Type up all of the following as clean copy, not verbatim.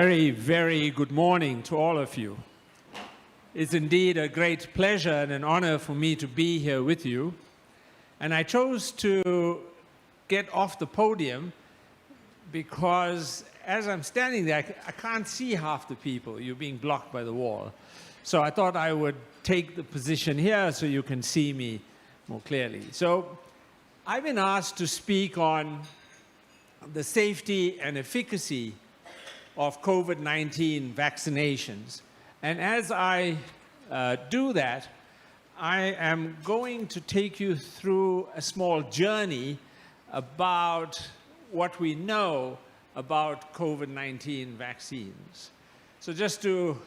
very, very good morning to all of you. It's indeed a great pleasure and an honor for me to be here with you. And I chose to get off the podium because as I'm standing there, I can't see half the people. You're being blocked by the wall. So I thought I would take the position here so you can see me more clearly. So I've been asked to speak on the safety and efficacy of COVID-19 vaccinations. And as I do that, I am going to take you through a small journey about what we know about COVID-19 vaccines. So just to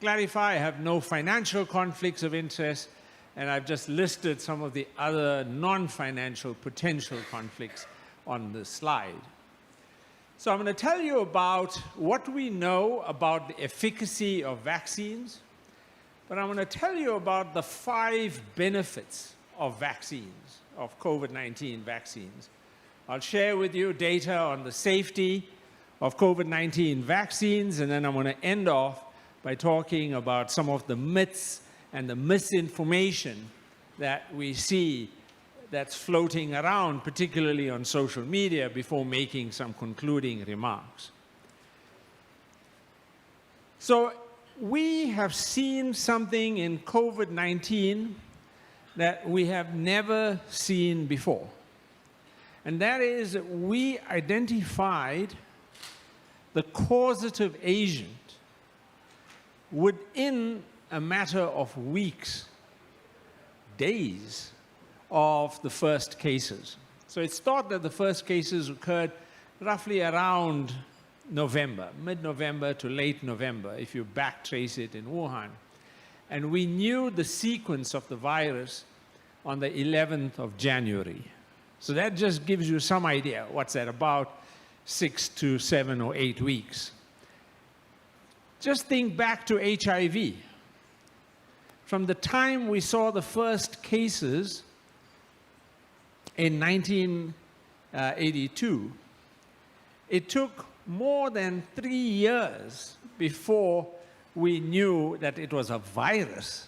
clarify, I have no financial conflicts of interest, and I've just listed some of the other non-financial potential conflicts on the slide. So I'm going to tell you about what we know about the efficacy of vaccines, but I'm going to tell you about the 5 benefits of vaccines, of COVID-19 vaccines. I'll share with you data on the safety of COVID-19 vaccines, and then I'm going to end off by talking about some of the myths and the misinformation that we see that's floating around, particularly on social media, before making some concluding remarks. So we have seen something in COVID-19 that we have never seen before. And that is that we identified the causative agent within a matter of weeks, days, of the first cases. So it's thought that the first cases occurred roughly around November, mid-November to late November, if you backtrace it in Wuhan. And we knew the sequence of the virus on the 11th of January. So that just gives you some idea. What's that, about 6 to 7 or 8 weeks. Just think back to HIV. From the time we saw the first cases in 1982, it took more than 3 years before we knew that it was a virus,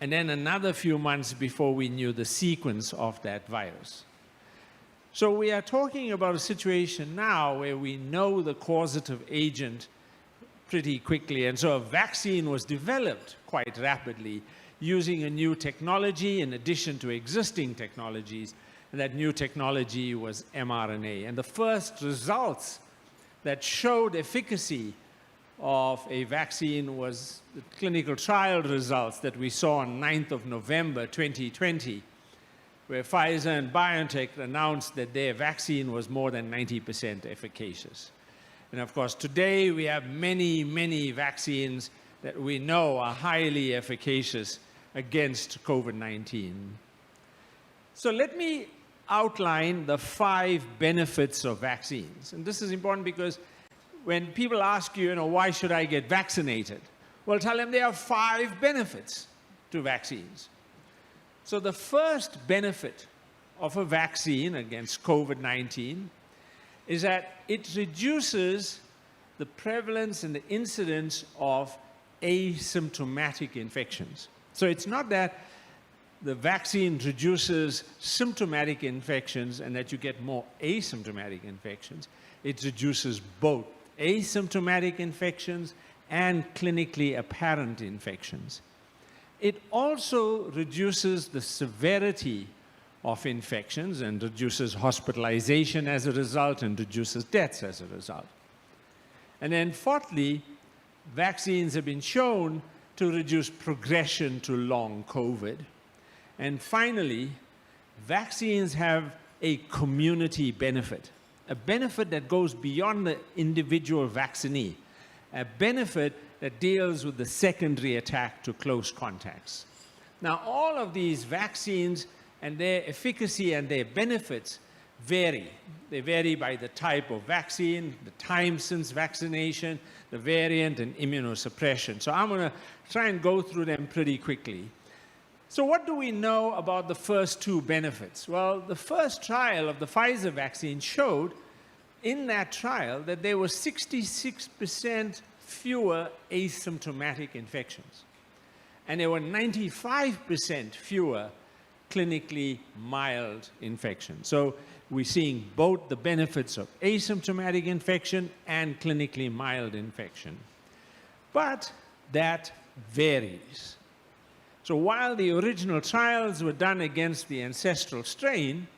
and then another few months before we knew the sequence of that virus. So we are talking about a situation now where we know the causative agent pretty quickly, and so a vaccine was developed quite rapidly using a new technology in addition to existing technologies, and that new technology was mRNA. And the first results that showed efficacy of a vaccine was the clinical trial results that we saw on 9th of November 2020, where Pfizer and BioNTech announced that their vaccine was more than 90% efficacious. And of course, today we have many, many vaccines that we know are highly efficacious against COVID-19. So let me outline the 5 benefits of vaccines. And this is important because when people ask you, why should I get vaccinated? Well, tell them there are 5 benefits to vaccines. So the first benefit of a vaccine against COVID-19 is that it reduces the prevalence and the incidence of asymptomatic infections. So it's not that the vaccine reduces symptomatic infections and that you get more asymptomatic infections. It reduces both asymptomatic infections and clinically apparent infections. It also reduces the severity of infections and reduces hospitalization as a result and reduces deaths as a result. And then fourthly, vaccines have been shown to reduce progression to long COVID. And finally, vaccines have a community benefit, a benefit that goes beyond the individual vaccinee, a benefit that deals with the secondary attack to close contacts. Now, all of these vaccines and their efficacy and their benefits vary. They vary by the type of vaccine, the time since vaccination, the variant, and immunosuppression. So I'm going to try and go through them pretty quickly. So what do we know about the first 2 benefits? Well, the first trial of the Pfizer vaccine showed in that trial that there were 66% fewer asymptomatic infections. And there were 95% fewer clinically mild infections. So we're seeing both the benefits of asymptomatic infection and clinically mild infection. But that varies. So while the original trials were done against the ancestral strain,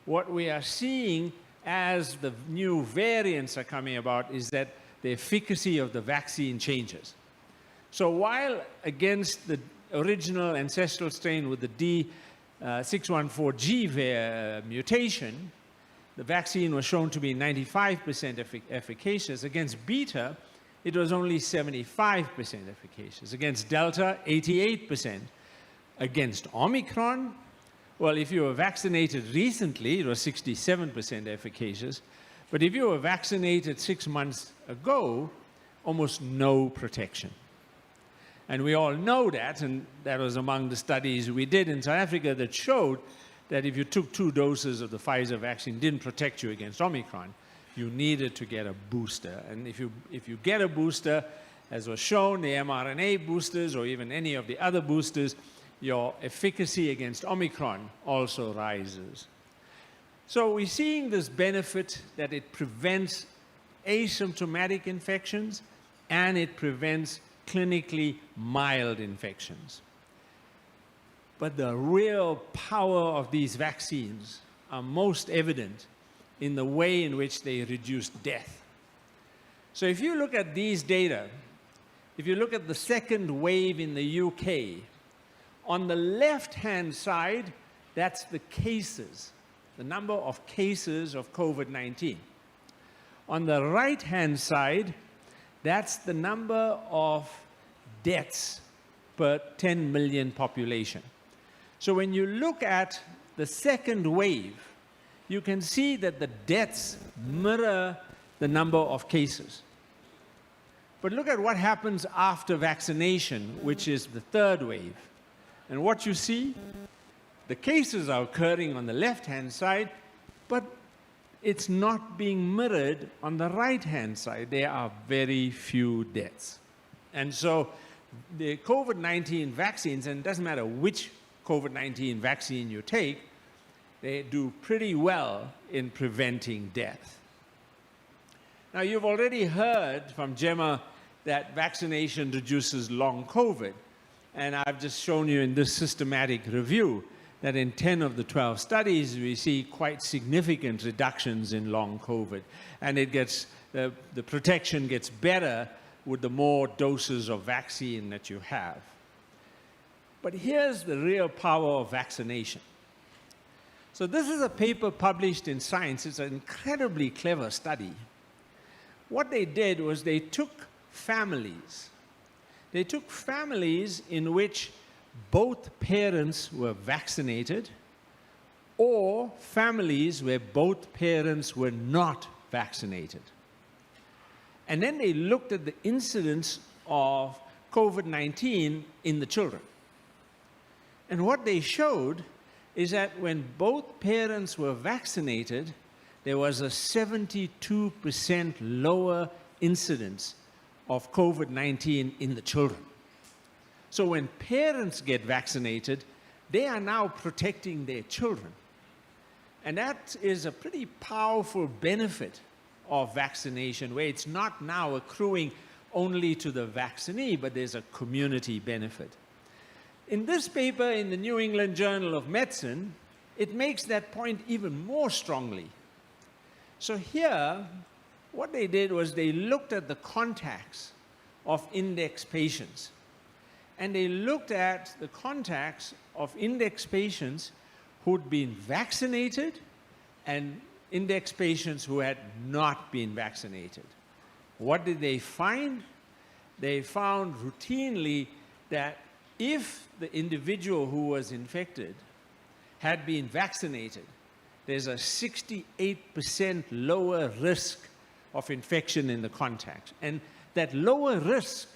what we are seeing as the new variants are coming about is that the efficacy of the vaccine changes. So while against the original ancestral strain with the D614G mutation, the vaccine was shown to be 95% efficacious. Against beta, it was only 75% efficacious. Against Delta, 88%. Against Omicron, well, if you were vaccinated recently, it was 67% efficacious. But if you were vaccinated 6 months ago, almost no protection. And we all know that, and that was among the studies we did in South Africa that showed that if you took 2 doses of the Pfizer vaccine, didn't protect you against Omicron, you needed to get a booster. And if you get a booster, as was shown, the mRNA boosters or even any of the other boosters, your efficacy against Omicron also rises. So we're seeing this benefit that it prevents asymptomatic infections and it prevents clinically mild infections. But the real power of these vaccines are most evident in the way in which they reduce death. So if you look at these data, if you look at the second wave in the UK, on the left-hand side, that's the cases, the number of cases of COVID-19. On the right-hand side, that's the number of deaths per 10 million population. So when you look at the second wave, you can see that the deaths mirror the number of cases. But look at what happens after vaccination, which is the third wave. And what you see, the cases are occurring on the left-hand side, but it's not being mirrored on the right-hand side. There are very few deaths. And so the COVID-19 vaccines, and it doesn't matter which COVID-19 vaccine you take, they do pretty well in preventing death. Now, you've already heard from Gemma that vaccination reduces long COVID. And I've just shown you in this systematic review that in 10 of the 12 studies, we see quite significant reductions in long COVID. And it gets, the protection gets better with the more doses of vaccine that you have. But here's the real power of vaccination. So this is a paper published in Science. It's an incredibly clever study. What they did was they took families. They took families in which both parents were vaccinated or families where both parents were not vaccinated. And then they looked at the incidence of COVID-19 in the children. And what they showed is that when both parents were vaccinated, there was a 72% lower incidence of COVID-19 in the children. So when parents get vaccinated, they are now protecting their children. And that is a pretty powerful benefit of vaccination, where it's not now accruing only to the vaccinee, but there's a community benefit. In this paper in the New England Journal of Medicine, it makes that point even more strongly. So here, what they did was they looked at the contacts of index patients. And they looked at the contacts of index patients who'd been vaccinated and index patients who had not been vaccinated. What did they find? They found routinely that if the individual who was infected had been vaccinated, there's a 68% lower risk of infection in the contacts. And that lower risk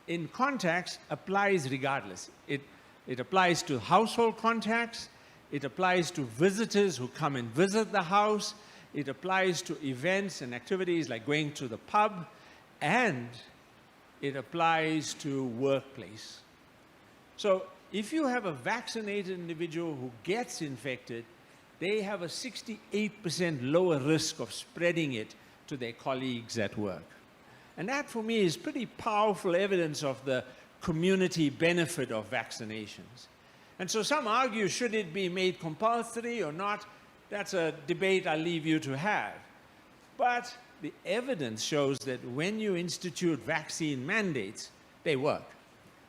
in contacts applies regardless. It applies to household contacts, it applies to visitors who come and visit the house, it applies to events and activities like going to the pub, and it applies to workplace. So if you have a vaccinated individual who gets infected, they have a 68% lower risk of spreading it to their colleagues at work. And that, for me, is pretty powerful evidence of the community benefit of vaccinations. And so some argue, should it be made compulsory or not? That's a debate I'll leave you to have. But the evidence shows that when you institute vaccine mandates, they work.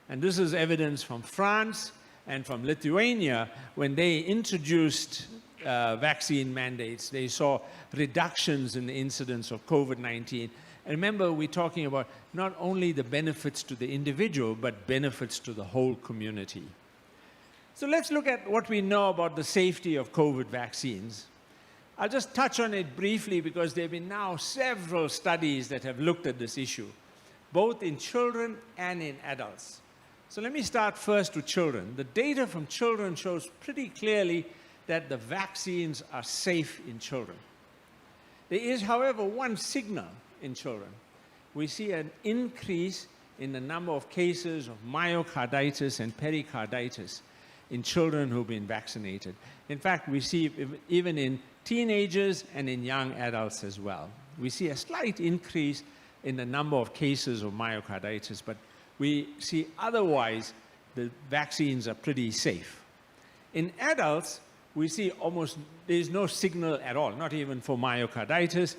And this is evidence from France and from Lithuania. When they introduced vaccine mandates, they saw reductions in the incidence of COVID-19. And remember, we're talking about not only the benefits to the individual, but benefits to the whole community. So let's look at what we know about the safety of COVID vaccines. I'll just touch on it briefly because there have been now several studies that have looked at this issue, both in children and in adults. So let me start first with children. The data from children shows pretty clearly that the vaccines are safe in children. There is, however, one signal in children. We see an increase in the number of cases of myocarditis and pericarditis in children who've been vaccinated. In fact, we see even in teenagers and in young adults as well. We see a slight increase in the number of cases of myocarditis, but we see otherwise the vaccines are pretty safe. In adults, we see there's no signal at all, not even for myocarditis,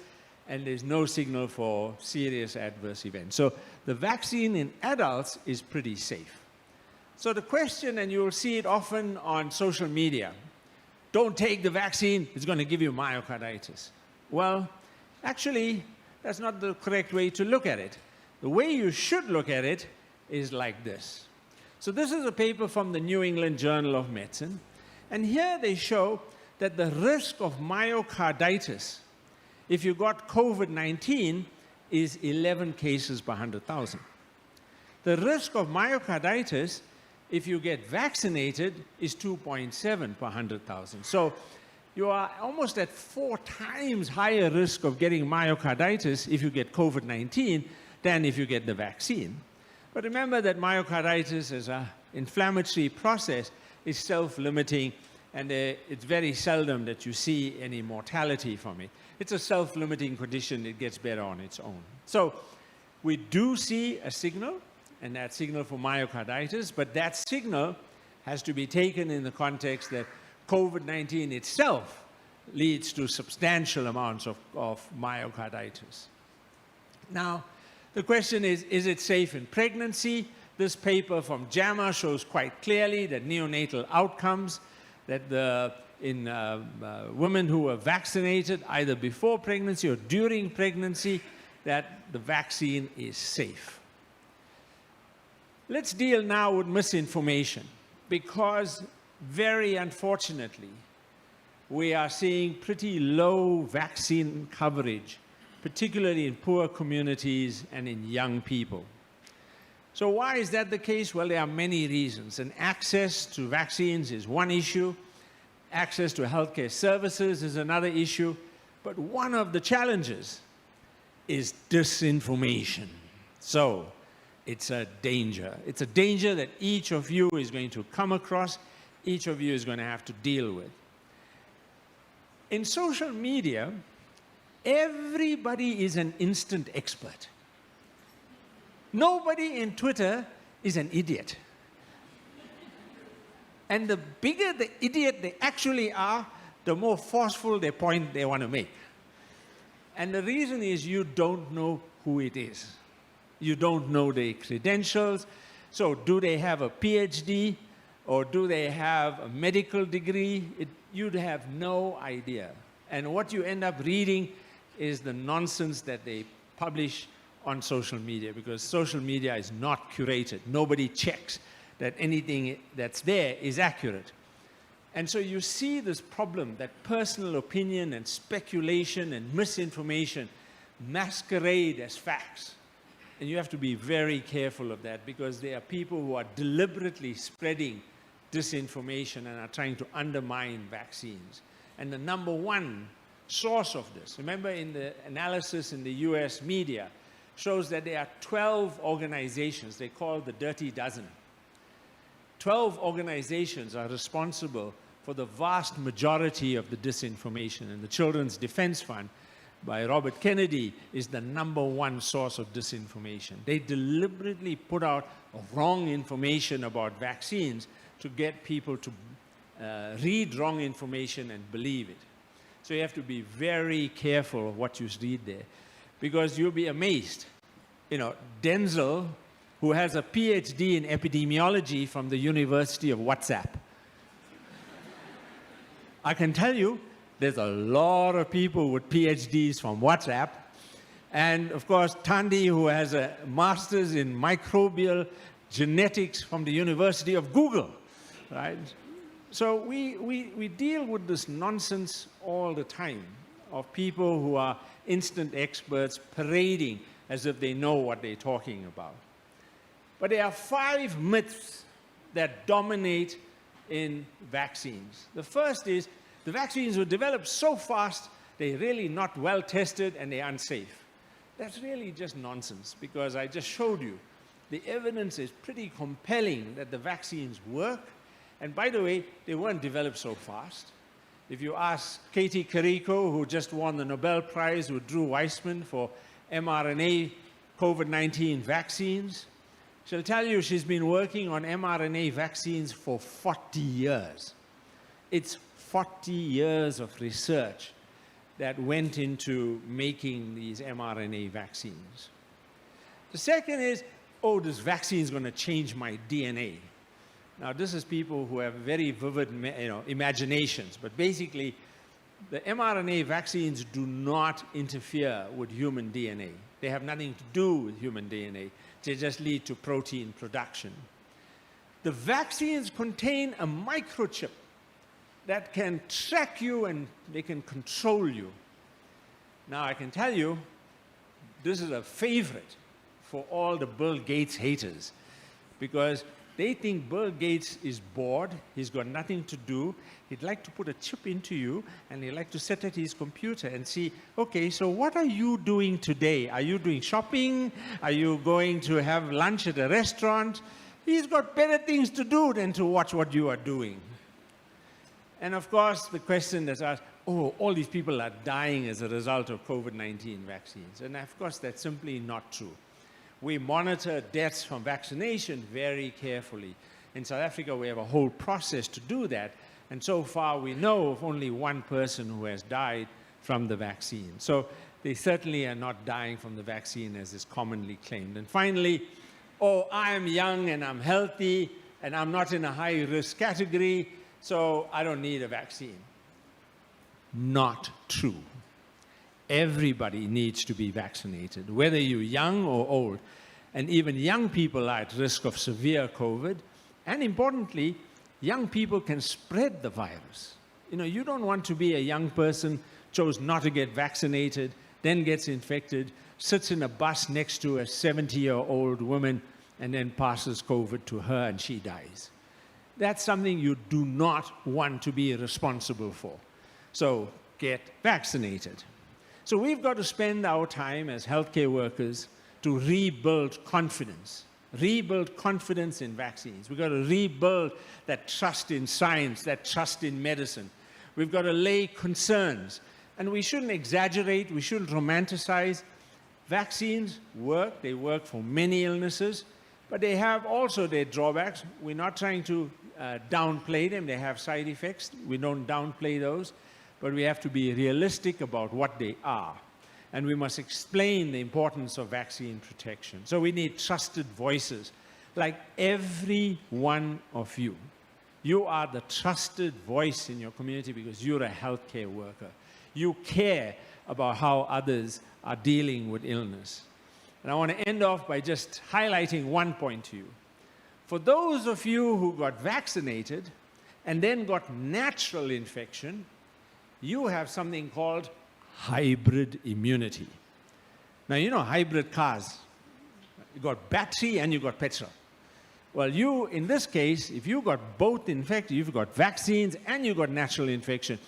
and there's no signal for serious adverse events. So the vaccine in adults is pretty safe. So the question, and you'll see it often on social media, don't take the vaccine, it's going to give you myocarditis. Well, actually, that's not the correct way to look at it. The way you should look at it is like this. So this is a paper from the New England Journal of Medicine, and here they show that the risk of myocarditis, if you got COVID-19, is 11 cases per 100,000. The risk of myocarditis, if you get vaccinated, is 2.7 per 100,000. So you are almost at 4 times higher risk of getting myocarditis if you get COVID-19 than if you get the vaccine. But remember that myocarditis as an inflammatory process is self-limiting, and it's very seldom that you see any mortality from it. It's a self-limiting condition. It gets better on its own. So we do see a signal, and that signal for myocarditis, but that signal has to be taken in the context that COVID-19 itself leads to substantial amounts of myocarditis. Now, the question is it safe in pregnancy? This paper from JAMA shows quite clearly that neonatal outcomes, that in women who were vaccinated either before pregnancy or during pregnancy, that the vaccine is safe. Let's deal now with misinformation, because very unfortunately, we are seeing pretty low vaccine coverage, particularly in poor communities and in young people. So why is that the case? Well, there are many reasons, and access to vaccines is one issue. Access to healthcare services is another issue. But one of the challenges is disinformation. So it's a danger. It's a danger that each of you is going to come across, each of you is going to have to deal with. In social media, everybody is an instant expert. Nobody in Twitter is an idiot. And the bigger the idiot they actually are, the more forceful their point they want to make. And the reason is you don't know who it is. You don't know their credentials. So do they have a PhD or do they have a medical degree? You'd have no idea. And what you end up reading is the nonsense that they publish on social media, because social media is not curated. Nobody checks that anything that's there is accurate. And so you see this problem that personal opinion and speculation and misinformation masquerade as facts. And you have to be very careful of that, because there are people who are deliberately spreading disinformation and are trying to undermine vaccines. And the number one source of this. Remember, in the analysis in the US media, shows that there are 12 organizations, they call the Dirty Dozen. 12 organizations are responsible for the vast majority of the disinformation. And the Children's Defense Fund by Robert Kennedy is the #1 source of disinformation. They deliberately put out wrong information about vaccines to get people to read wrong information and believe it. So you have to be very careful of what you read there, because you'll be amazed. You know, Denzel, who has a PhD in epidemiology from the University of WhatsApp. I can tell you, there's a lot of people with PhDs from WhatsApp. And of course, Tandy, who has a master's in microbial genetics from the University of Google, right? So we deal with this nonsense all the time of people who are instant experts parading as if they know what they're talking about. But there are 5 myths that dominate in vaccines. The first is the vaccines were developed so fast, they're really not well tested and they're unsafe. That's really just nonsense, because I just showed you the evidence is pretty compelling that the vaccines work. And by the way, they weren't developed so fast. If you ask Katie Carrico, who just won the Nobel Prize with Drew Weissman for mRNA COVID-19 vaccines, she'll tell you she's been working on mRNA vaccines for 40 years. It's 40 years of research that went into making these mRNA vaccines. The second is, oh, this vaccine is going to change my DNA. Now, this is people who have very vivid imaginations, but basically, the mRNA vaccines do not interfere with human DNA. They have nothing to do with human DNA. They just lead to protein production. The vaccines contain a microchip that can track you and they can control you. Now, I can tell you, this is a favorite for all the Bill Gates haters, because they think Bill Gates is bored, he's got nothing to do, he'd like to put a chip into you, and he'd like to sit at his computer and see, okay, so what are you doing today? Are you doing shopping? Are you going to have lunch at a restaurant? He's got better things to do than to watch what you are doing. And of course, the question that's asked, oh, all these people are dying as a result of COVID-19 vaccines. And of course, that's simply not true. We monitor deaths from vaccination very carefully. In South Africa, we have a whole process to do that. And so far, we know of only 1 person who has died from the vaccine. So they certainly are not dying from the vaccine as is commonly claimed. And finally, oh, I am young and I'm healthy and I'm not in a high-risk category, so I don't need a vaccine. Not true. Everybody needs to be vaccinated, whether you're young or old. And even young people are at risk of severe COVID. And importantly, young people can spread the virus. You know, you don't want to be a young person, chose not to get vaccinated, then gets infected, sits in a bus next to a 70-year-old woman, and then passes COVID to her and she dies. That's something you do not want to be responsible for. So get vaccinated. So we've got to spend our time as healthcare workers to rebuild confidence in vaccines. We've got to rebuild that trust in science, that trust in medicine. We've got to lay concerns. And we shouldn't exaggerate, we shouldn't romanticize. Vaccines work, they work for many illnesses, but they have also their drawbacks. We're not trying to downplay them, they have side effects. We don't downplay those. But we have to be realistic about what they are. And we must explain the importance of vaccine protection. So we need trusted voices, like every one of you. You are the trusted voice in your community because you're a healthcare worker. You care about how others are dealing with illness. And I want to end off by just highlighting one point to you. For those of you who got vaccinated and then got natural infection, you have something called hybrid immunity. Now, you know hybrid cars. You got battery and you got petrol. Well, you, in this case, if you got both infected, you've got vaccines and you got natural infection,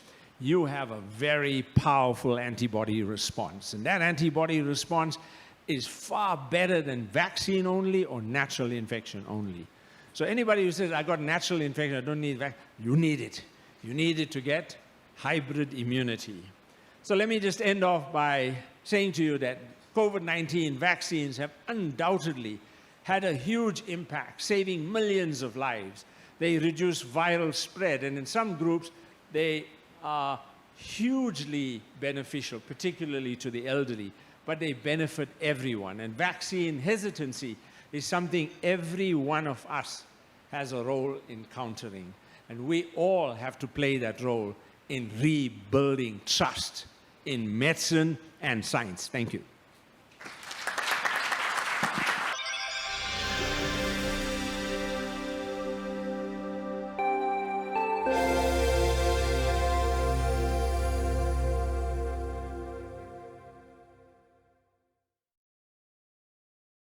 you have a very powerful antibody response. And that antibody response is far better than vaccine only or natural infection only. So anybody who says, I got natural infection, I don't need vaccine, you need it. You need it to get hybrid immunity. So let me just end off by saying to you that COVID-19 vaccines have undoubtedly had a huge impact, saving millions of lives. They reduce viral spread, and in some groups, they are hugely beneficial, particularly to the elderly, but they benefit everyone. And vaccine hesitancy is something every one of us has a role in countering. And we all have to play that role in rebuilding trust in medicine and science. Thank you.